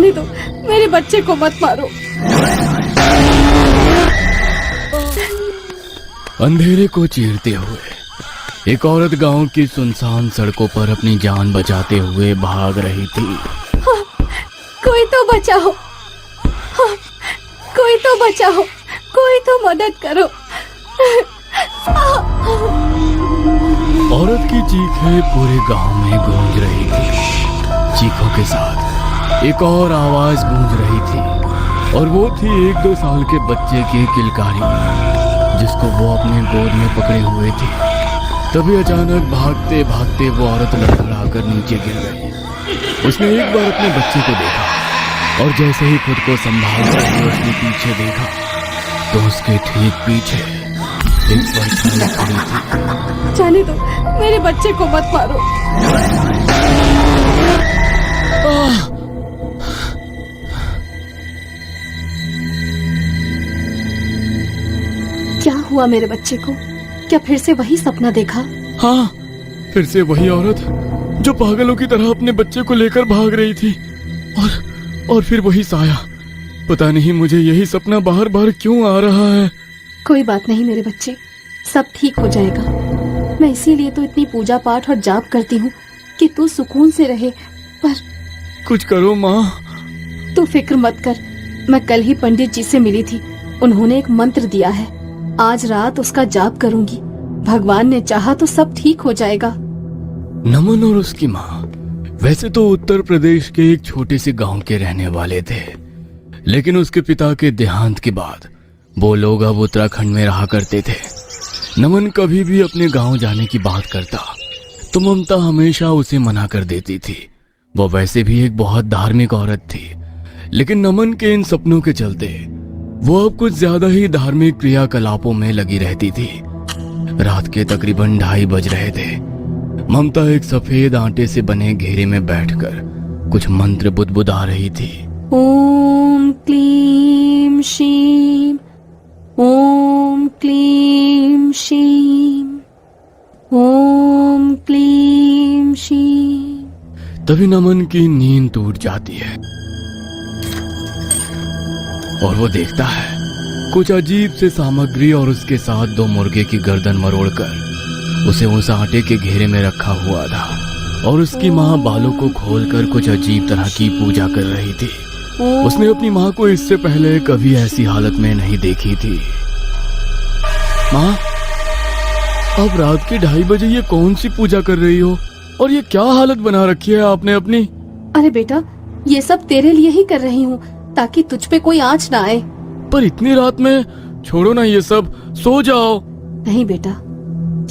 जाने दो, मेरे बच्चे को मत मारो। अंधेरे को चीरते हुए एक औरत गांव की सुनसान सड़कों पर अपनी जान बचाते हुए भाग रही थी। हाँ, कोई तो बचाओ, हाँ, कोई तो बचाओ, कोई तो मदद करो। औरत की चीखें पूरे गांव में गूंज रही थी। चीखों के साथ एक और आवाज गूंज रही थी और वो थी 1-2 साल के बच्चे की किलकारी, जिसको वो अपने गोद में पकड़े हुए थे। तभी अचानक भागते भागते वो औरत लड़खड़ाकर नीचे गिर गई। उसने एक बार अपने बच्चे को देखा और जैसे ही खुद को संभाल कर उसने पीछे देखा तो उसके ठीक पीछे एक परछाई खड़ी थी। जाने दो, मेरे बच्चे को मत मारो। क्या हुआ मेरे बच्चे को? क्या फिर से वही सपना देखा? हाँ, फिर से वही औरत जो पागलों की तरह अपने बच्चे को लेकर भाग रही थी और फिर वही साया। पता नहीं मुझे यही सपना बार बार क्यों आ रहा है। कोई बात नहीं मेरे बच्चे, सब ठीक हो जाएगा। मैं इसीलिए तो इतनी पूजा पाठ और जाप करती हूँ कि तू सुकून से रहे। पर कुछ करो माँ। तू फिक्र मत कर, मैं कल ही पंडित जी से मिली थी। उन्होंने एक मंत्र दिया है, आज रात उसका जाप करूंगी। भगवान ने चाहा तो सब ठीक हो जाएगा। नमन और उसकी माँ वैसे तो उत्तर प्रदेश के एक छोटे से गांव के रहने वाले थे, लेकिन उसके पिता के देहांत के बाद वो लोग अब उत्तराखंड में रहा करते थे। नमन कभी भी अपने गांव जाने की बात करता तो ममता हमेशा उसे मना कर देती थी। वो वैसे भी एक बहुत धार्मिक औरत थी, लेकिन नमन के इन सपनों के चलते वो अब कुछ ज्यादा ही धार्मिक क्रियाकलापों में लगी रहती थी। रात के तकरीबन 2:30 बज रहे थे। ममता एक सफेद आटे से बने घेरे में बैठकर कुछ मंत्र बुदबुदा रही थी। ओम क्लीम शीम, ओम क्लीम शीम, ओम क्लीम शीम। तभी नमन की नींद टूट जाती है और वो देखता है कुछ अजीब से सामग्री और उसके साथ 2 मुर्गे की गर्दन मरोड़कर उसे उस आटे के घेरे में रखा हुआ था और उसकी माँ बालों को खोलकर कुछ अजीब तरह की पूजा कर रही थी। उसने अपनी माँ को इससे पहले कभी ऐसी हालत में नहीं देखी थी। माँ, अब रात के 2:30 बजे ये कौन सी पूजा कर रही हो और ये क्या हालत बना रखी है आपने अपनी? अरे बेटा, ये सब तेरे लिए ही कर रही हूँ ताकि तुझ पे कोई आँच ना आए। पर इतनी रात में छोड़ो ना ये सब, सो जाओ। नहीं बेटा,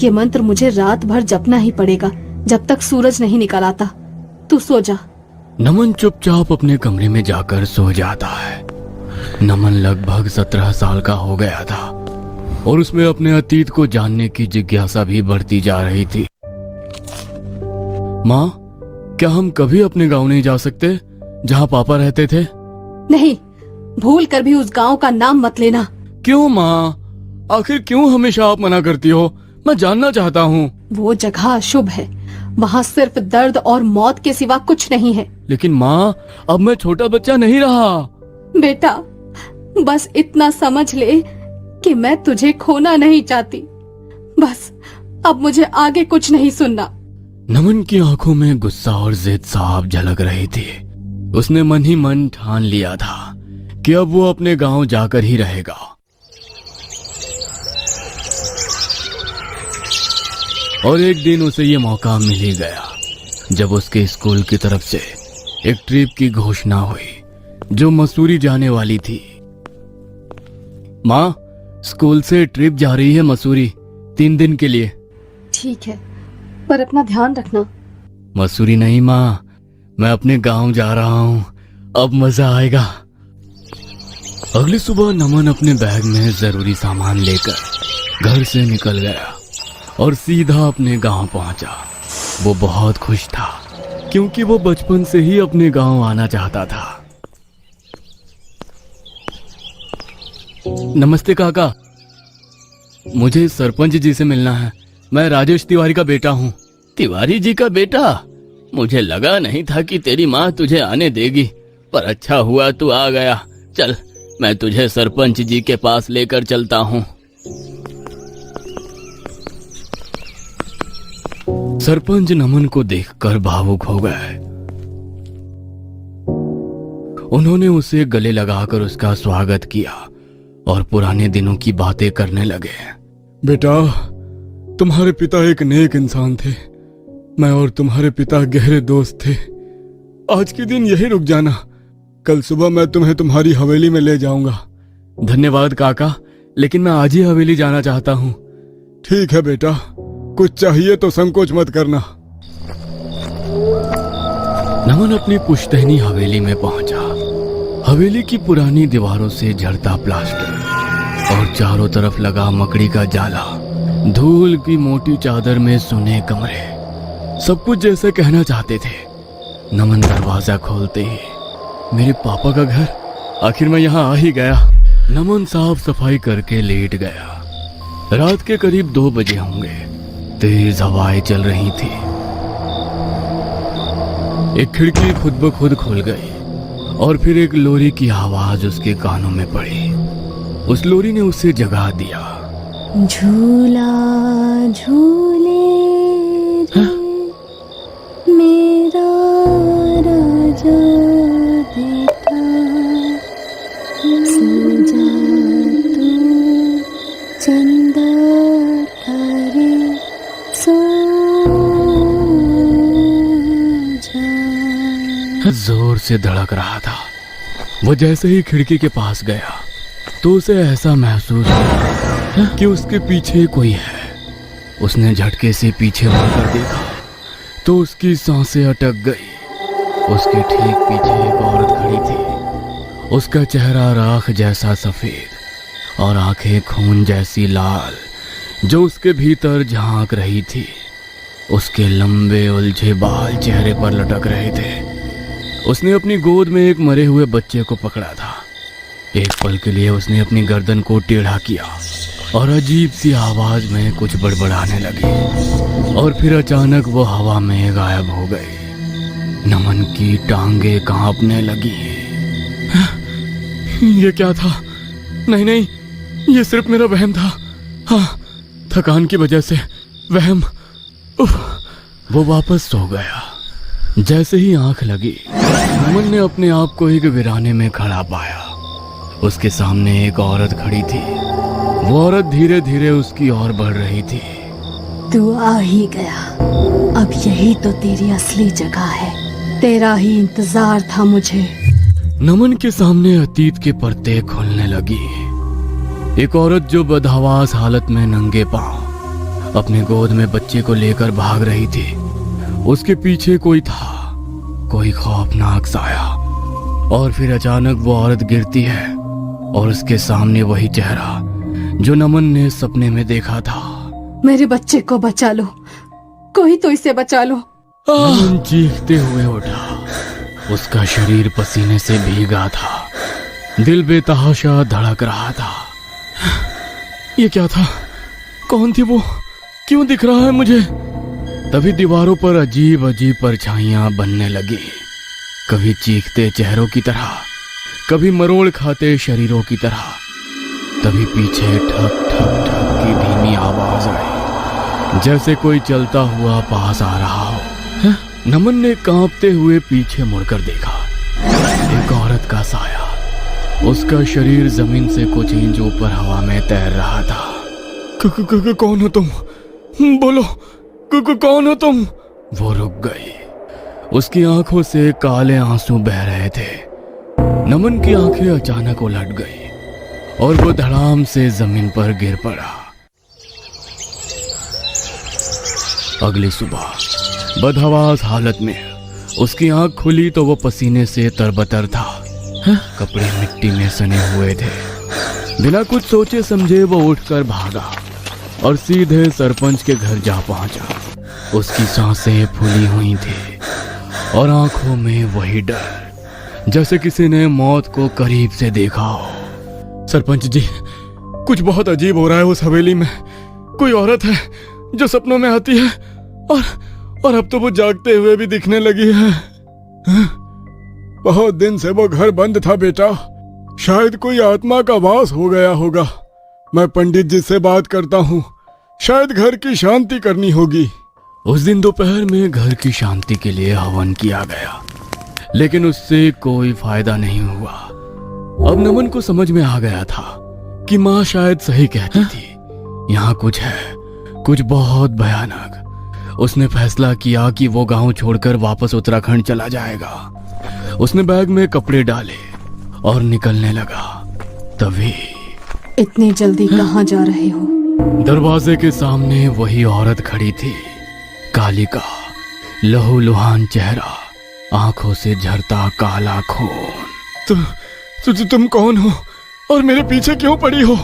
ये मंत्र मुझे रात भर जपना ही पड़ेगा जब तक सूरज नहीं निकल आता। तू सो जा। नमन चुपचाप अपने कमरे में जाकर सो जाता है। नमन लगभग 17 साल का हो गया था और उसमें अपने अतीत को जानने की जिज्ञासा भी बढ़ती जा रही थी। माँ, क्या हम कभी अपने गांव नहीं जा सकते जहाँ पापा रहते थे? नहीं, भूल कर भी उस गांव का नाम मत लेना। क्यों माँ? आखिर क्यों हमेशा आप मना करती हो? मैं जानना चाहता हूँ। वो जगह अशुभ है, वहाँ सिर्फ दर्द और मौत के सिवा कुछ नहीं है। लेकिन माँ, अब मैं छोटा बच्चा नहीं रहा। बेटा, बस इतना समझ ले कि मैं तुझे खोना नहीं चाहती। बस अब मुझे आगे कुछ नहीं सुनना। नमन की आंखों में गुस्सा और जिद साफ झलक रही थी। उसने मन ही मन ठान लिया था कि अब वो अपने गांव जाकर ही रहेगा। और एक दिन उसे ये मौका मिल ही गया जब उसके स्कूल की तरफ से एक ट्रिप की घोषणा हुई जो मसूरी जाने वाली थी। माँ, स्कूल से ट्रिप जा रही है मसूरी 3 दिन के लिए। ठीक है, पर अपना ध्यान रखना। मसूरी नहीं माँ, मैं अपने गांव जा रहा हूँ, अब मजा आएगा। अगली सुबह नमन अपने बैग में जरूरी सामान लेकर घर से निकल गया और सीधा अपने गांव पहुंचा। वो बहुत खुश था क्योंकि वो बचपन से ही अपने गांव आना चाहता था। नमस्ते काका, मुझे सरपंच जी से मिलना है। मैं राजेश तिवारी का बेटा हूँ। तिवारी जी का बेटा? मुझे लगा नहीं था कि तेरी माँ तुझे आने देगी। पर अच्छा हुआ तू आ गया। चल, मैं तुझे सरपंच जी के पास लेकर चलता हूँ। सरपंच नमन को देखकर भावुक हो गए। उन्होंने उसे गले लगाकर उसका स्वागत किया और पुराने दिनों की बातें करने लगे। बेटा, तुम्हारे पिता एक नेक इंसान थे। मैं और तुम्हारे पिता गहरे दोस्त थे। आज के दिन यही रुक जाना। कल सुबह मैं तुम्हें तुम्हारी हवेली में ले जाऊंगा। धन्यवाद काका, लेकिन मैं आज ही हवेली जाना चाहता हूँ। ठीक है बेटा, कुछ चाहिए तो संकोच मत करना। नमन अपनी पुश्तैनी हवेली में पहुंचा। हवेली की पुरानी दीवारों से झड़ता प्लास्टर और चारों तरफ लगा मकड़ी का जाला, धूल की मोटी चादर में सुने कमरे, सब कुछ जैसे कहना चाहते थे। नमन दरवाजा खोलते ही, मेरे पापा का घर, आखिर मैं यहाँ आ ही गया। नमन साफ सफाई करके लेट गया। रात के करीब 2 बजे होंगे। तेज हवाएं चल रही थी। एक खिड़की खुद ब खुद खुल गई और फिर एक लोरी की आवाज उसके कानों में पड़ी। उस लोरी ने उसे जगा दिया। झूला झूले रे मेरा राजा बेटा, सो जा तू चंदा तारे, सो जा। जोर से धड़क रहा था। वो जैसे ही खिड़की के पास गया तो उसे ऐसा महसूस हुआ कि उसके पीछे कोई है। उसने झटके से पीछे मुड़कर देखा तो उसकी सांसें अटक गई। उसके ठीक पीछे एक औरत खड़ी थी। उसका चेहरा राख जैसा सफेद और आंखें खून जैसी लाल, जो उसके भीतर झांक रही थी। उसके लंबे उलझे बाल चेहरे पर लटक रहे थे। उसने अपनी गोद में एक मरे हुए बच्चे को पकड़ा था। एक पल के लिए उसने अपनी गर्दन को टेढ़ा किया और अजीब सी आवाज में कुछ बड़बड़ाने लगी और फिर अचानक वो हवा में गायब हो गई। नमन की टांगे कांपने लगी। ये क्या था? नहीं नहीं, ये सिर्फ मेरा वहम था। हाँ, थकान की वजह से वहम। वो वापस सो गया। जैसे ही आंख लगी, नमन ने अपने आप को एक वीराने में खड़ा पाया। उसके सामने एक औरत खड़ी थी। वो औरत धीरे धीरे उसकी ओर बढ़ रही थी। तू आ ही गया। अब यही तो तेरी असली जगह है। तेरा ही इंतजार था मुझे। नमन के सामने अतीत के पर्दे खुलने लगी। एक औरत जो बदहवास हालत में नंगे पांव अपने गोद में बच्चे को लेकर भाग रही थी। उसके पीछे कोई था, कोई खौफनाक साया। और फिर अचानक वो औरत गिरती है और उसके सामने वही चेहरा जो नमन ने सपने में देखा था। मेरे बच्चे को बचा लो, कोई तो इसे बचा लो। नमन चीखते हुए उठा। उसका शरीर पसीने से भीगा था। दिल बेतहाशा धड़क रहा था। ये क्या था? कौन थी वो? क्यों दिख रहा है मुझे? तभी दीवारों पर अजीब अजीब परछाइयां बनने लगी। कभी चीखते चेहरों की तरह, कभी मरोड़ खाते शरीरों की तरह। तभी पीछे ठक ठक ठक की धीमी आवाज आई, जैसे कोई चलता हुआ पास आ रहा हो। नमन ने कांपते हुए पीछे मुड़कर देखा। एक औरत का साया। उसका शरीर जमीन से कुछ इंच ऊपर हवा में तैर रहा था। कौन हो तुम? बोलो, कौन हो तुम? वो रुक गई। उसकी आंखों से काले आंसू बह रहे थे। नमन की आंखें अचानक उलट गई और वो धड़ाम से जमीन पर गिर पड़ा। अगली सुबह बदहवास हालत में उसकी आंख खुली तो वो पसीने से तरबतर था। कपड़े मिट्टी में सने हुए थे। बिना कुछ सोचे समझे वो उठकर भागा और सीधे सरपंच के घर जा पहुंचा। उसकी सांसें फूली हुई थी और आंखों में वही डर, जैसे किसी ने मौत को करीब से देखा हो। सरपंच जी, कुछ बहुत अजीब हो रहा है उस हवेली में। कोई औरत है जो सपनों में आती है और अब तो वो जागते हुए भी दिखने लगी है। बहुत दिन से वो घर बंद था बेटा। शायद कोई आत्मा का वास हो गया होगा। मैं पंडित जी से बात करता हूँ, शायद घर की शांति करनी होगी। उस दिन दोपहर में घर की शांति के लिए हवन किया गया, लेकिन उससे कोई फायदा नहीं हुआ। अब नमन को समझ में आ गया था कि माँ शायद सही कहती थी, यहाँ कुछ है, कुछ बहुत भयानक। उसने फैसला किया कि वो गांव छोड़कर वापस उत्तराखंड चला जाएगा। उसने बैग में कपड़े डाले और निकलने लगा। तभी इतनी जल्दी कहाँ जा रहे हो? दरवाजे के सामने वही औरत खड़ी थी, कालिका, लहूलुहान चेहरा, आंखों से झरता काला खून। तुम कौन हो और मेरे पीछे क्यों पड़ी हो?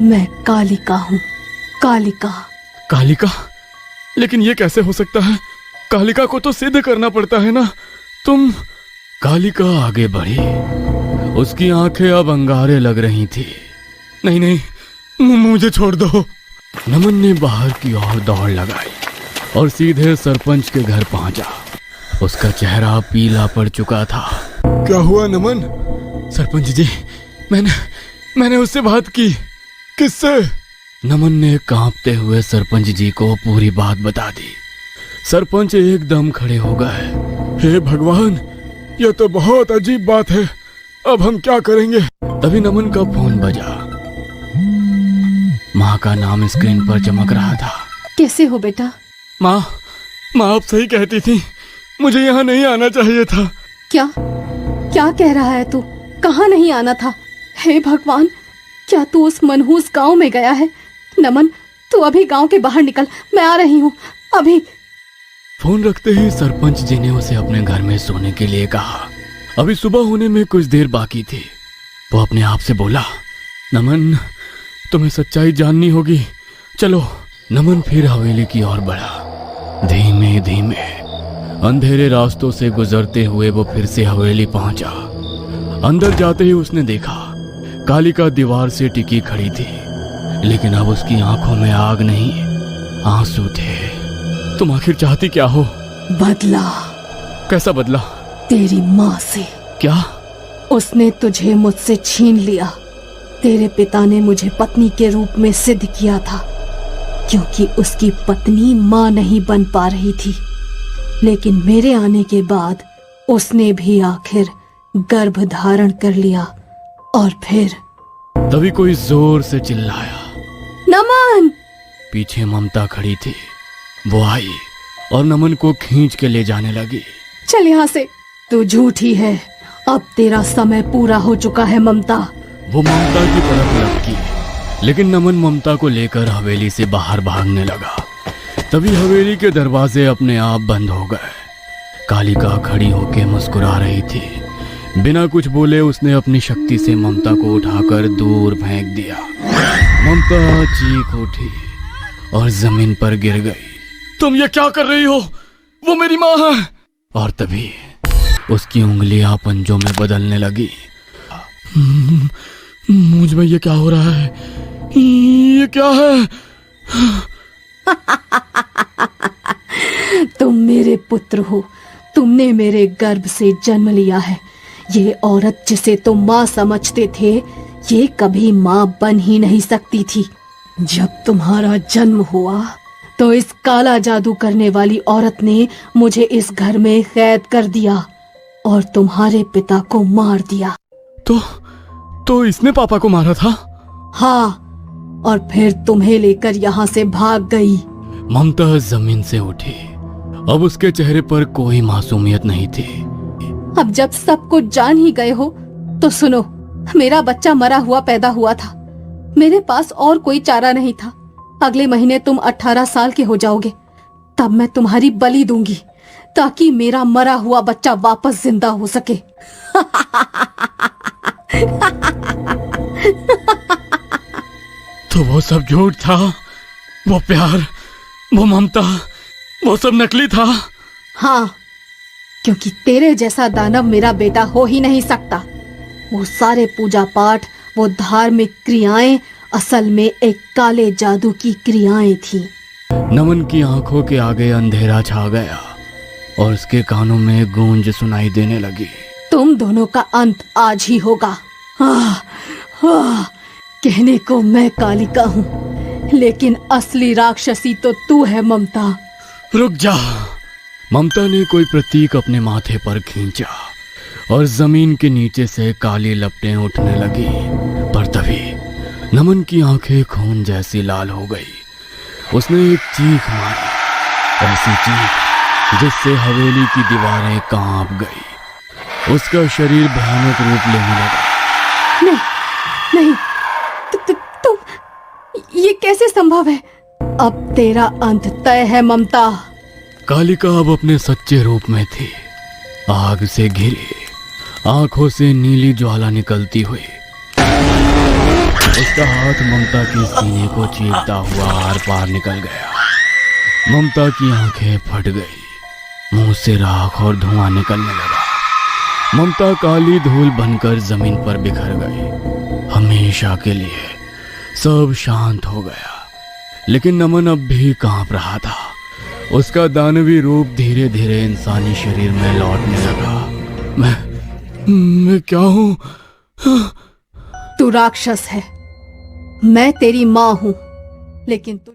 मैं कालिका हूँ, कालिका। कालिका? लेकिन ये कैसे हो सकता है? कालिका को तो सिद्ध करना पड़ता है ना। तुम? कालिका आगे बढ़ी। उसकी आंखें अब अंगारे लग रही थी। नहीं नहीं, मुझे छोड़ दो। नमन ने बाहर की ओर दौड़ लगाई और सीधे सरपंच के घर पहुंचा। उसका चेहरा पीला पड़ चुका था। क्या हुआ नमन? सरपंच जी, मैंने उससे बात की। किससे? नमन ने कांपते हुए सरपंच जी को पूरी बात बता दी। सरपंच एकदम खड़े हो गए। हे भगवान, यह तो बहुत अजीब बात है। अब हम क्या करेंगे? तभी नमन का फोन बजा। माँ का नाम स्क्रीन पर चमक रहा था। कैसे हो बेटा? माँ आप सही कहती थी, मुझे यहाँ नहीं आना चाहिए था। क्या कह रहा है तू? कहाँ नहीं आना था? हे भगवान, क्या तू उस मनहूस गांव में गया है? नमन, तू अभी गांव के बाहर निकल, मैं आ रही हूँ अभी। फोन रखते ही सरपंच जी ने उसे अपने घर में सोने के लिए कहा। अभी सुबह होने में कुछ देर बाकी थी। वो अपने आप से बोला, नमन, तुम्हें सच्चाई जाननी होगी, चलो। नमन फिर हवेली की ओर बढ़ा। धीमे धीमे अंधेरे रास्तों से गुजरते हुए वो फिर से हवेली पहुंचा। अंदर जाते ही उसने देखा कालिका दीवार से टिकी खड़ी थी, लेकिन अब उसकी आंखों में आग नहीं, आंसू थे। तुम आखिर चाहती क्या हो? बदला। कैसा बदला? तेरी माँ से। क्या? उसने तुझे मुझसे छीन लिया। तेरे पिता ने मुझे पत्नी के रूप में सिद्ध किया था, क्योंकि उसकी पत्नी माँ नहीं बन पा रही थी। लेकिन मेरे आने के बाद उसने भी आखिर गर्भ धारण कर लिया। और फिर तभी कोई जोर से चिल्लाया, नमन! पीछे ममता खड़ी थी। वो आई और नमन को खींच के ले जाने लगी। चल यहाँ से, तू झूठी है। अब तेरा समय पूरा हो चुका है ममता। वो ममता की तरफ लपकी, लेकिन नमन ममता को लेकर हवेली से बाहर भागने लगा। तभी हवेली के दरवाजे अपने आप बंद हो गए। कालिका खड़ी होकर मुस्कुरा रही थी। बिना कुछ बोले उसने अपनी शक्ति से ममता को उठाकर दूर फेंक दिया। ममता चीख उठी और जमीन पर गिर गई। तुम ये क्या कर रही हो? वो मेरी माँ है। और तभी उसकी उंगलियां पंजों में बदलने लगी। मुझ में ये क्या हो रहा है? ये क्या है? तुम मेरे पुत्र हो, तुमने मेरे गर्भ से जन्म लिया है। ये औरत जिसे तुम माँ समझते थे, ये कभी माँ बन ही नहीं सकती थी। जब तुम्हारा जन्म हुआ तो इस काला जादू करने वाली औरत ने मुझे इस घर में कैद कर दिया और तुम्हारे पिता को मार दिया। तो इसने पापा को मारा था? हाँ, और फिर तुम्हें लेकर यहाँ से भाग गई। ममता जमीन से उठी। अब उसके चेहरे पर कोई मासूमियत नहीं थी। अब जब सब कुछ जान ही गए हो तो सुनो, मेरा बच्चा मरा हुआ पैदा हुआ था। मेरे पास और कोई चारा नहीं था। अगले महीने तुम 18 साल के हो जाओगे, तब मैं तुम्हारी बलि दूंगी ताकि मेरा मरा हुआ बच्चा वापस जिंदा हो सके। तो वो सब झूठ था? वो प्यार, वो ममता, वो सब नकली था? हाँ, क्योंकि तेरे जैसा दानव मेरा बेटा हो ही नहीं सकता। वो सारे पूजा पाठ, वो धार्मिक क्रियाएं असल में एक काले जादू की क्रियाएं थी। नमन की आंखों के आगे अंधेरा छा गया और उसके कानों में गूंज सुनाई देने लगी। तुम दोनों का अंत आज ही होगा। कहने को मैं कालिका हूँ, लेकिन असली राक्षसी तो तू है ममता। रुक जा। ममता ने कोई प्रतीक अपने माथे पर खींचा और जमीन के नीचे से काली लपटें उठने लगी। पर तभी नमन की आंखें खून जैसी लाल हो गई। उसने एक चीख मारी, ऐसी चीख जिससे हवेली की दीवारें कांप गई। उसका शरीर भयानक रूप लेने लगा। नहीं नहीं, तुम ये कैसे संभव है? अब तेरा अंत तय है ममता। कालिका अब अपने सच्चे रूप में थी। आग से घिरी आंखों से नीली ज्वाला निकलती हुई उसका हाथ ममता के सीने को चीरता हुआ आर पार निकल गया। ममता की आंखें फट गई, मुंह से राख और धुआं निकलने लगा। ममता काली धूल बनकर जमीन पर बिखर गई। हमेशा के लिए सब शांत हो गया, लेकिन नमन अब भी कांप रहा था। उसका दानवी रूप धीरे धीरे इंसानी शरीर में लौटने लगा। मैं क्या हूँ? तू राक्षस है, मैं तेरी माँ हूँ, लेकिन तू